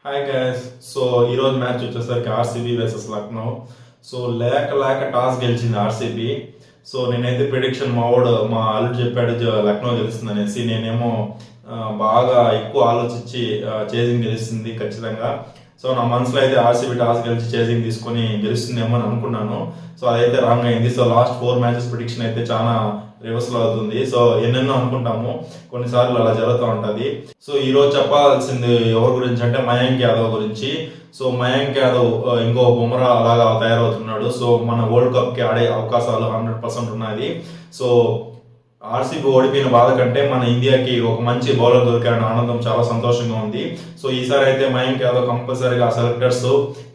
Hi guys. So ఈరోజు match వచ్చేసరికి RCB versus Lucknow. So లేక టాస్ గెలిచింది ఆర్సీబీ. సో నేనైతే ప్రిడిక్షన్ మా అల్లుడు చెప్పాడు లక్నో గెలుస్తుంది అనేసి. నేనేమో బాగా ఎక్కువ ఆలోచించి చేజింగ్ గెలుస్తుంది ఖచ్చితంగా. సో నా మనసులో అయితే ఆర్సీబీ టాస్ గెలిచి చేజింగ్ తీసుకొని గెలుస్తుందేమో అని అనుకున్నాను. సో అదైతే రాంగ్ అయింది. సో లాస్ట్ 4 మ్యాచెస్ ప్రిడిక్షన్ అయితే చాలా రివర్స్ లో అవుతుంది. సో ఎన్నెన్నో అనుకుంటాము, కొన్నిసార్లు అలా జరుగుతూ ఉంటది. సో ఈ రోజు చెప్పాల్సింది ఎవరి గురించి అంటే మయాంక్ యాదవ్ గురించి. సో మయాంక్ యాదవ్ ఇంకో బుమ్రా అలాగా తయారవుతున్నాడు. సో మన వరల్డ్ కప్ కి ఆడే అవకాశాలు 100% ఉన్నాయి. సో ఆర్సీబీ ఓడిపోయిన బాధ కంటే మన ఇండియాకి ఒక మంచి బౌలర్ దొరికాడని ఆనందం చాలా సంతోషంగా ఉంది. సో ఈసారి అయితే మయాంక్ యాదవ్ కంపల్సరీగా సెలెక్టర్స్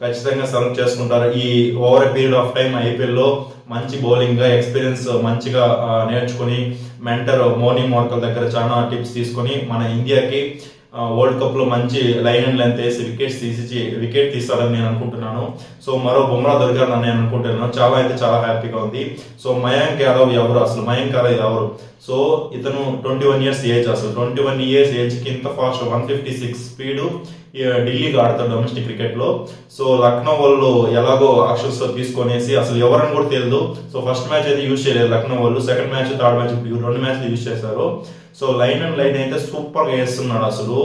ఖచ్చితంగా సెలెక్ట్ చేసుకుంటారు. ఈ over period of time IPL లో మంచి బౌలింగ్ గా ఎక్స్పీరియన్స్ మంచిగా నేర్చుకుని మెంటర్ మోనీ మోర్కల్ దగ్గర చాలా టిప్స్ తీసుకొని మన ఇండియాకి వరల్డ్ కప్ లో మంచి లైన్ అండ్ లెంత్ వేసి వికెట్ తీస్తాడని నేను అనుకుంటున్నాను. సో మరో బుమ్రా దొరికాడని నేను అనుకుంటున్నాను. చాలా హ్యాపీగా ఉంది. సో మయాంక్ యాదవ్ ఎవరు అసలు? మయాంక్ యాదవ్ ఎవరు? సో ఇతను 21 ఇయర్స్ ఏజ్. అసలు 21 ఇయర్స్ ఏజ్ కి ఇంత ఫాస్ట్ 156 స్పీడ్ ఢిల్లీకి ఆడతాడు డొమెస్టిక్ క్రికెట్ లో. సో లక్నో వాళ్ళు ఎలాగో ఆక్షన్స్ తో తీసుకొనేసి అసలు ఎవరని కూడా తెలియదు. సో ఫస్ట్ మ్యాచ్ అయితే యూజ్ చేయలేదు లక్నో వాళ్ళు. సెకండ్ మ్యాచ్, థర్డ్ మ్యాచ్ 2 మ్యాచ్లు యూజ్ చేశారు. సో లైన్ అండ్ లైన్ అయితే సూపర్ గా వేస్తున్నాడు. అసలు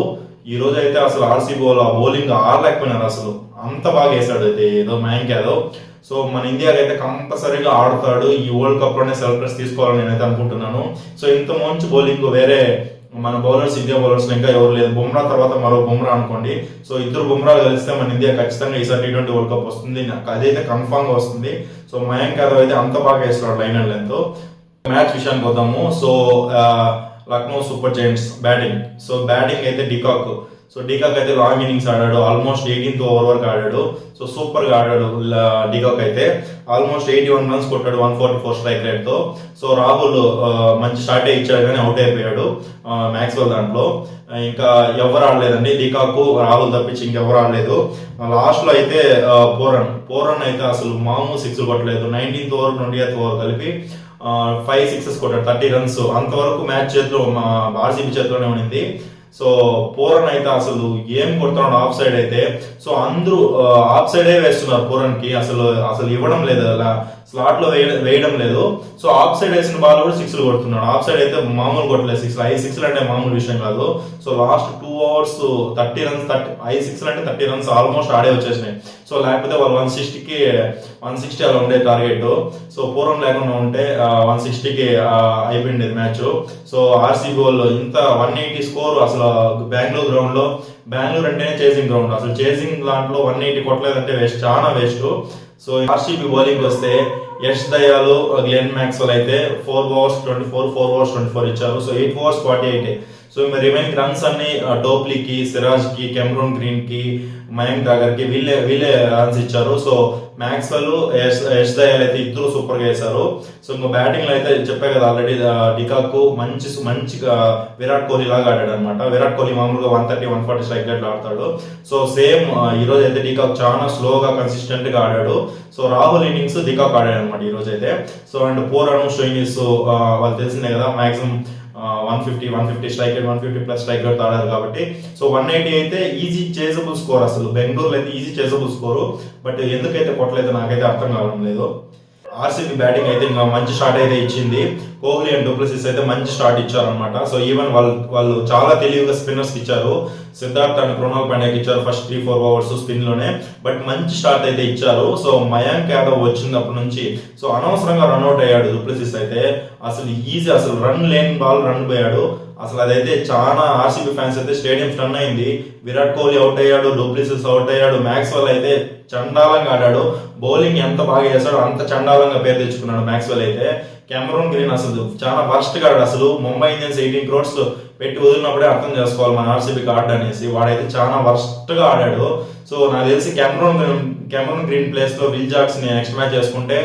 ఈ రోజు అయితే అసలు ఆర్సీబీ వాళ్ళు ఆ బౌలింగ్ ఆడలేకపోయినారు. అసలు అంత బాగా వేసాడు అయితే ఏదో మయాంక్ యాదవ్. సో మన ఇండియాకి అయితే కంపల్సరీగా ఆడతాడు. ఈ వరల్డ్ కప్ లోనే సెలెక్టర్స్ తీసుకోవాలని నేనైతే అనుకుంటున్నాను. సో ఇంత మంచి బౌలింగ్ వేరే మన బౌలర్స్, ఇండియా బౌలర్స్ ఇంకా ఎవరు లేదు. బుమ్రా తర్వాత మరో బుమ్రా అనుకోండి. సో ఇద్దరు బుమ్రాలు కలిస్తే మన ఇండియా ఖచ్చితంగా ఈసారి T20 వరల్డ్ కప్ వస్తుంది. అదైతే కన్ఫామ్ గా వస్తుంది. సో మయాంక్ యాదవ్ అయితే అంత బాగా వేస్తున్నాడు లైన్ అండ్ లెంత్. మ్యాచ్ విషయానికి వద్దాము. So Lucknow super Giants batting. So batting అయితే డికాక్. సో డికాక్ అయితే లాంగ్ ఇన్నింగ్స్ ఆడాడు. ఆల్మోస్ట్ 18th ఓవర్ వరకు ఆడాడు. సో సూపర్ గా ఆడాడు డికాక్ అయితే. ఆల్మోస్ట్ 81 రన్స్ కొట్టాడు 144 స్ట్రైక్ రేట్ తో. సో రాహుల్ మంచి స్టార్టే ఇచ్చాడు కానీ అవుట్ అయిపోయాడు మ్యాక్స్వెల్ దాంట్లో. ఇంకా ఎవరు ఆడలేదండి, డికాక్ రాహుల్ తప్పించి ఇంకెవరు ఆడలేదు. లాస్ట్ లో అయితే పోరన్ అయితే అసలు మామూలు 6 కొట్టలేదు. 19th ఓవర్ 20th ఓవర్ కలిపి 5 6 కొట్టాడు, 30 రన్స్. అంతవరకు మ్యాచ్ చేతిలో ఆర్సీబీ చేతిలోనే ఉండింది. సో పూరన్ అయితే అసలు ఏం కొడుతున్నాడు ఆఫ్ సైడ్ అయితే. సో అందరూ ఆఫ్ సైడే వేస్తున్నారు పూరన్ కి. అసలు ఇవ్వడం లేదు, అలా స్లాట్ లో వేయడం లేదు. సో ఆఫ్ సైడ్ వేసిన బాల్ కూడా 6 కొడుతున్నాడు. ఆఫ్ సైడ్ అయితే మామూలు కొట్టలేదు 6. 5 6 అంటే మామూలు విషయం కాదు. సో లాస్ట్ 2 అవర్స్ 30 రన్స్, 5 6 అంటే 30 రన్స్ ఆల్మోస్ట్ ఆడే వచ్చేసినాయి. సో లేకపోతే వాళ్ళు 160 అలా ఉండే టార్గెట్. సో పూర్వం లేకుండా ఉంటే 160కి అయిపోయింది మ్యాచ్. సో ఆర్సీబీ వాళ్ళు ఇంత 180 స్కోర్. అసలు బెంగళూరు గ్రౌండ్ లో, బెంగళూరు అంటేనే చేసింగ్ గ్రౌండ్. అసలు చేసింగ్ దాంట్లో 180 కొట్టలేదంటే వేస్ట్, చాలా వేస్ట్. సో ఆర్సీబీ బౌలింగ్ వస్తే యష్ దయాలు, గ్లెన్ మ్యాక్స్వెల్ అయితే 4 overs 24 ఇచ్చారు. So 8 overs 48. So remaining runs అన్ని టోప్లీకి, సిరాజ్ కి, కెమ్రూన్ గ్రీన్ కి, మయాంక్ డాగర్ కి వీళ్ళే రన్స్ ఇచ్చారు. సో మ్యాక్స్వెల్, యష్ దయాల్ అయితే ఇద్దరు సూపర్ గా వేశారు. సో ఇంకా బ్యాటింగ్ లో అయితే చెప్పా కదా ఆల్రెడీ, డికాక్ మంచిగా విరాట్ కోహ్లీ లాగా ఆడాడు అనమాట. విరాట్ కోహ్లీ మామూలుగా 130 140 స్ట్రైక్ రేట్లు ఆడతాడు. సో సేమ్ ఈ రోజు అయితే డికాక్ చాలా స్లోగా కన్సిస్టెంట్ గా ఆడాడు. సో రాహుల్ ఇన్నింగ్స్ డికాక్ ఆడాడు అనమాట ఈ రోజు అయితే. సో అండ్ పోరాను షోయినిస్ వాళ్ళు తెలిసిందే కదా, maximum 150 strike rate, 150 plus strike rate ఆడారు కాబట్టి. సో 180 అయితే ఈజీ చేజబుల్ స్కోర్. అసలు బెంగళూరులో అయితే ఈజీ చేజబుల్ స్కోరు. బట్ ఎందుకైతే కొట్టలేదు నాకైతే అర్థం కావడం లేదు. ఆర్సీబీ బ్యాటింగ్ అయితే ఇంకా మంచి స్టార్ట్ అయితే ఇచ్చింది. కోహ్లీ అండ్ డూప్లెసిస్ అయితే మంచి స్టార్ట్ ఇచ్చారనమాట. సో ఈవెన్ వాళ్ళు చాలా తెలివిగా స్పిన్నర్స్ ఇచ్చారు. సిద్ధార్థ్ అండ్ కృణాల్ పాండ్యాకి ఇచ్చారు ఫస్ట్ 3-4 ఓవర్స్ స్పిన్ లోనే. బట్ మంచి స్టార్ట్ అయితే ఇచ్చారు. సో మయాంక్ యాదవ్ వచ్చినప్పటి నుంచి సో అనవసరంగా రన్అట్ అయ్యాడు డూప్లెసిస్ అయితే. అసలు రన్ లేని బాల్ రన్ పోయాడు. అసలు అదైతే చాలా ఆర్సీబీ ఫ్యాన్స్ అయితే స్టేడియం స్టన్ అయింది. విరాట్ కోహ్లీ అవుట్ అయ్యాడు, డూప్లెసిస్ అవుట్ అయ్యాడు, మ్యాక్స్వెల్ అయితే చండాలంగా ఆడాడు. బౌలింగ్ ఎంత బాగా చేశాడో అంత చండాలంగా పేరు తెచ్చుకున్నాడు మ్యాక్స్వెల్ అయితే. కెమెరూన్ గ్రీన్ అసలు చాలా వర్స్ట్ గా ఆడాడు. అసలు ముంబై ఇండియన్స్ 18 crores పెట్టి వదిలినప్పుడే అర్థం చేసుకోవాలి మన ఆర్సీబీకి ఆడ అనేసి. వాడైతే చాలా వర్స్ట్ గా ఆడాడు. సో నాకు తెలిసి కెమెరూన్ గ్రీన్ ప్లేస్ లో విల్ జాక్స్ ని నెక్స్ట్ మ్యాచ్ చేసుకుంటే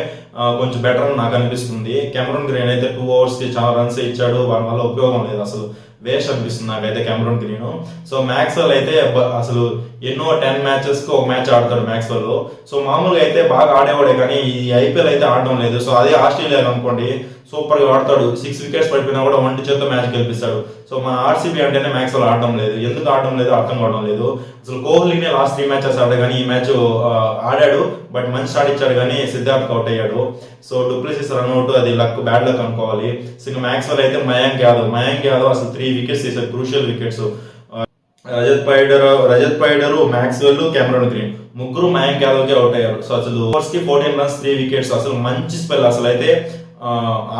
కొంచెం బెటర్ అని నాకు అనిపిస్తుంది. కెమెరూన్ గ్రీన్ అయితే 2 overs కి చాలా రన్స్ ఇచ్చాడు. వారి వల్ల ఉపయోగం లేదు, అసలు వేస్ట్ అనిపిస్తుంది నాకైతే కెమెరూన్ గ్రీన్. సో మ్యాక్స్వెల్ అయితే అసలు ఎన్నో 10 matches కి ఒక మ్యాచ్ ఆడతాడు మ్యాక్స్వెల్. సో మామూలుగా అయితే బాగా ఆడేవాడే కానీ ఈ ఐపీఎల్ అయితే ఆడడం లేదు. సో అదే ఆస్ట్రేలియా అనుకోండి, సూపర్ గా ఆడతాడు. 6 wickets పడిపోయినా కూడా 1 చేత్తో మ్యాచ్ గెలిపిస్తాడు. సో మన ఆర్సీబీ అంటేనే మ్యాక్స్వెల్ ఆడడం లేదు, ఎందుకు ఆడడం లేదు అర్థం కావడం లేదు. అసలు కోహ్లీనే లాస్ట్ 3 మ్యాచెస్ ఆడాడు కానీ ఈ మ్యాచ్ ఆడాడు, బట్ మంచి స్టార్ట్ ఇచ్చాడు కానీ సిద్ధార్థ్ అవుట్ అయ్యాడు. సో డూప్లెసిస్ రన్అట్, అది లక్, బ్యాడ్ లక్ అనుకోవాలి. సో ఇంకా మ్యాక్స్వెల్ అయితే మయాంక్ యాదవ్ అసలు 3 వికెట్స్ తీసాడు, crucial wickets. Rajat Patidar, Maxwell, Cameron Green ముగ్గురు మయాంక్ యాదవ్ కి అవుట్ అయ్యారు. సో అసలు 14 రన్స్ 3 వికెట్స్, అసలు మంచి స్పెల్. అసలు అయితే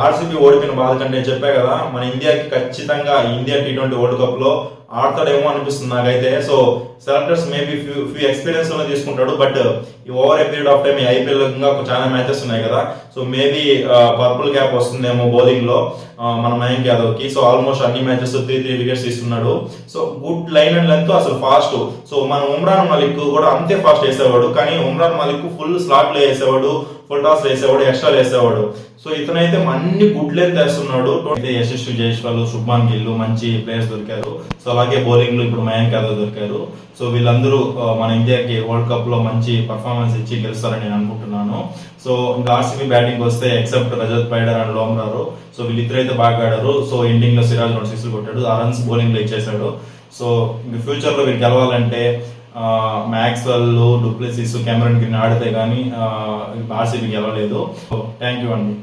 ఆర్సీబీ ఓడిపోయిన బాధ కంటే చెప్పా కదా, మన ఇండియాకి ఖచ్చితంగా ఇండియా T20 వరల్డ్ కప్ లో ఆడతాడేమో అనిపిస్తుంది నాకైతే. So selectors maybe few experience లో తీసుకుంటాడు, బట్ ఈ over a period of time IPL ఇంకా చాలా మ్యాచెస్ ఉన్నాయి కదా, సో మేబీ పర్పుల్ క్యాప్ వస్తుందేమో బౌలింగ్ లో మన మయాంక్ యాదవ్ కి. సో ఆల్మోస్ట్ అన్ని మ్యాచెస్ 3 వికెట్స్ ఇస్తున్నాడు. So good line and length, అసలు ఫాస్ట్. సో మన ఉమ్రాన్ మలిక్ కూడా అంతే ఫాస్ట్ వేసేవాడు, కానీ ఉమ్రాన్ మలిక్ ఫుల్ స్లాట్ లో వేసేవాడు, ఫుల్ టాస్ వేసేవాడు, ఎక్స్ట్రా వేసేవాడు. సో ఇతనైతే అన్ని గుడ్ లెంత్ వేస్తున్నాడు. యశస్వి జైస్వాల్, శుభ్మాన్ గిల్ మంచి ప్లేయర్స్ దొరికారు. సో అలాగే బౌలింగ్ లో ఇప్పుడు మయాంక్ యాదవ్ దొరికారు. సో వీళ్ళందరూ మన ఇండియాకి వరల్డ్ కప్ లో మంచి పర్ఫార్మెన్స్ ఇచ్చి గెలుస్తారని నేను అనుకుంటున్నాను. సో ఇంకా ఆర్సీబీ బ్యాటింగ్ వస్తే ఎక్సెప్ట్ రజత్ పైడర్ అండ్ లోమ్రారు, సో వీళ్ళిద్దరైతే బాగా ఆడారు. సో ఎండింగ్ లో సిరాజ్ 2 6 కొట్టాడు, ఆ రన్స్ బౌలింగ్ లో ఇచ్చేసాడు. సో ఇంక ఫ్యూచర్ లో వీళ్ళు గెలవాలంటే మ్యాక్స్వెల్, డూప్లెసిస్, కెమెరాన్ గ్రీన్ ఆడితే కానీ ఆర్సీబీ గెలవలేదు. థ్యాంక్ యూ అండి.